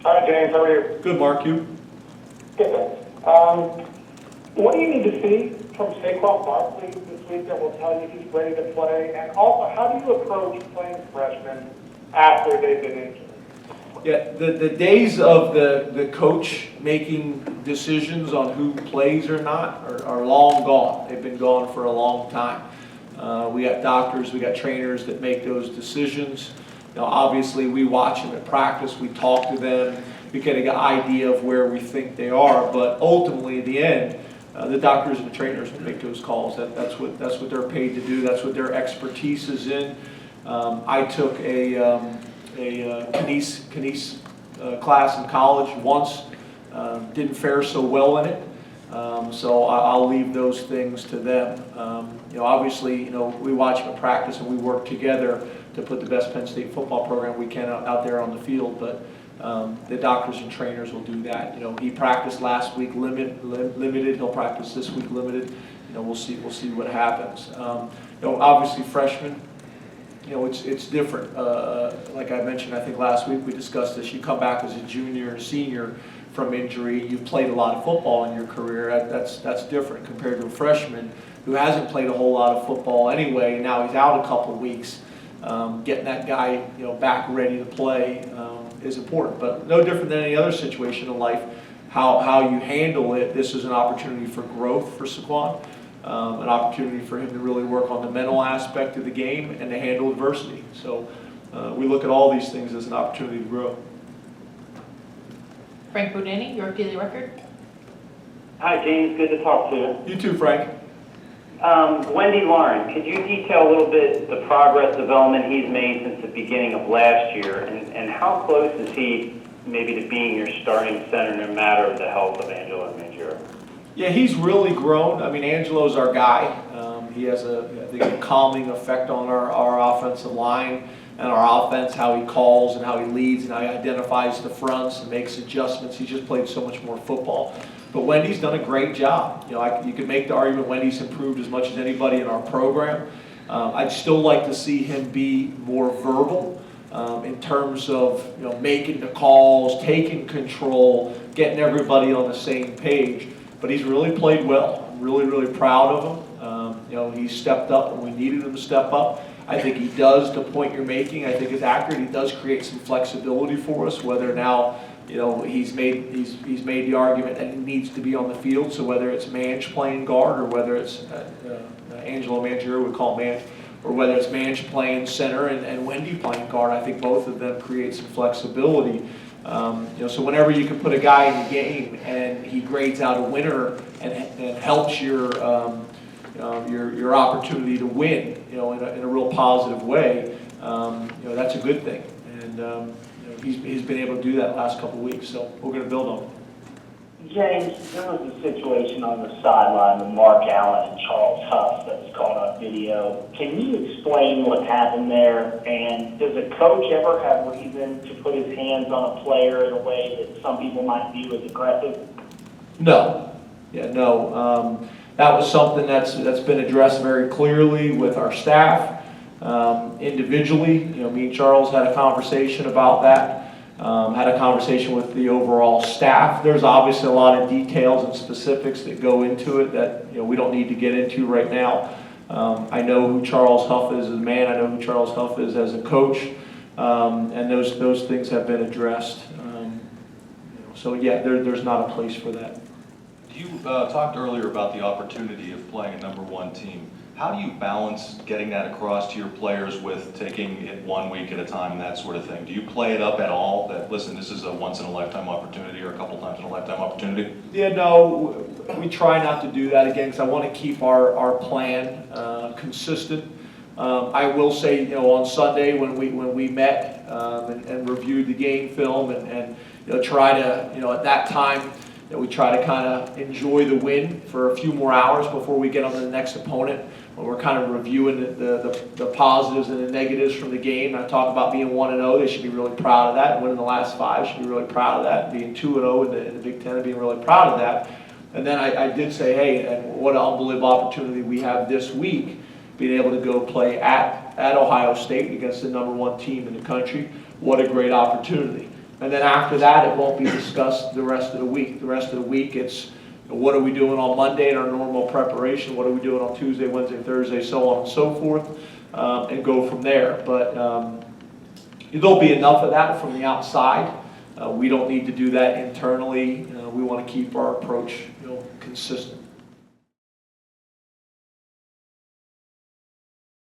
Hi, James. How are you? Good, Mark. You? Good, thanks. What do you need to see from Saquon Barkley this week that will tell you he's ready to play? And also, how do you approach playing freshmen after they've been injured? Yeah, the days of the coach making decisions on who plays or not are long gone. They've been gone for a long time. We got doctors, we got trainers that make those decisions. Obviously, we watch them at practice, we talk to them, we get an idea of where we think they are. But ultimately, in the end, the doctors and the trainers will make those calls. That's what they're paid to do. That's what their expertise is in. I took a kinese class in college once. Didn't fare so well in it. So I'll leave those things to them. Obviously, we watch them at practice and we work together to put the best Penn State football program we can out there on the field. But the doctors and trainers will do that. He practiced last week limited. He'll practice this week limited. We'll see what happens. Obviously freshmen. It's different. Like I mentioned, I think last week we discussed this. You come back as a junior or senior from injury. You've played a lot of football in your career. That's different compared to a freshman who hasn't played a whole lot of football anyway. And now he's out a couple weeks. Getting that guy, back ready to play is important. But no different than any other situation in life. How you handle it. This is an opportunity for growth for Saquon. An opportunity for him to really work on the mental aspect of the game and to handle adversity. So we look at all these things as an opportunity to grow. Frank Bodini, York Daily Record. Hi, James. Good to talk to you. You too, Frank. Wendy Lauren, could you detail a little bit the progress development he's made since the beginning of last year, and how close is he maybe to being your starting center no matter the health of Angelo Mangiero? Yeah, he's really grown. I mean, Angelo's our guy. He has I think, a calming effect on our offensive line and our offense, how he calls and how he leads and how he identifies the fronts and makes adjustments. He's just played so much more football. But Wendy's done a great job. You could make the argument Wendy's improved as much as anybody in our program. I'd still like to see him be more verbal in terms of making the calls, taking control, getting everybody on the same page. But he's really played well. I'm really, really proud of him. He stepped up when we needed him to step up. I think he does, the point you're making, I think is accurate. He does create some flexibility for us, whether now, he's made the argument that he needs to be on the field. So whether it's Mange playing guard or whether it's Angelo Mangiero would call Mange, or whether it's Mange playing center and Wendy playing guard, I think both of them create some flexibility. So whenever you can put a guy in the game and he grades out a winner and helps your opportunity to win, in a real positive way, that's a good thing. And he's been able to do that last couple of weeks. So we're going to build on it. James, there was a situation on the sideline with Mark Allen and Charles Huff that was caught on video. Can you explain what happened there? And does a coach ever have reason to put his hands on a player in a way that some people might view as aggressive? No. Yeah, no. That was something that's been addressed very clearly with our staff. Individually, me and Charles had a conversation about that. Had a conversation with the overall staff. There's obviously a lot of details and specifics that go into it that we don't need to get into right now. I know who Charles Huff is as a man. I know who Charles Huff is as a coach, and those things have been addressed. So yeah, there's not a place for that. You talked earlier about the opportunity of playing a #1 team. How do you balance getting that across to your players with taking it 1 week at a time and that sort of thing? Do you play it up at all that, listen, this is a once-in-a-lifetime opportunity or a couple times in a lifetime opportunity? Yeah, no, we try not to do that again because I want to keep our plan consistent. I will say, on Sunday when we met and reviewed the game film and try to, at that time, we try to kind of enjoy the win for a few more hours before we get on to the next opponent. When we're kind of reviewing the positives and the negatives from the game. I talk about being 1-0. They should be really proud of that. Winning the last 5 should be really proud of that. Being 2-0 in the Big Ten and being really proud of that. And then I did say, hey, and what an unbelievable opportunity we have this week, being able to go play at Ohio State against the #1 team in the country. What a great opportunity. And then after that, it won't be discussed the rest of the week. The rest of the week, it's what are we doing on Monday in our normal preparation? What are we doing on Tuesday, Wednesday, Thursday, so on and so forth, and go from there. But there'll be enough of that from the outside. We don't need to do that internally. We want to keep our approach, consistent.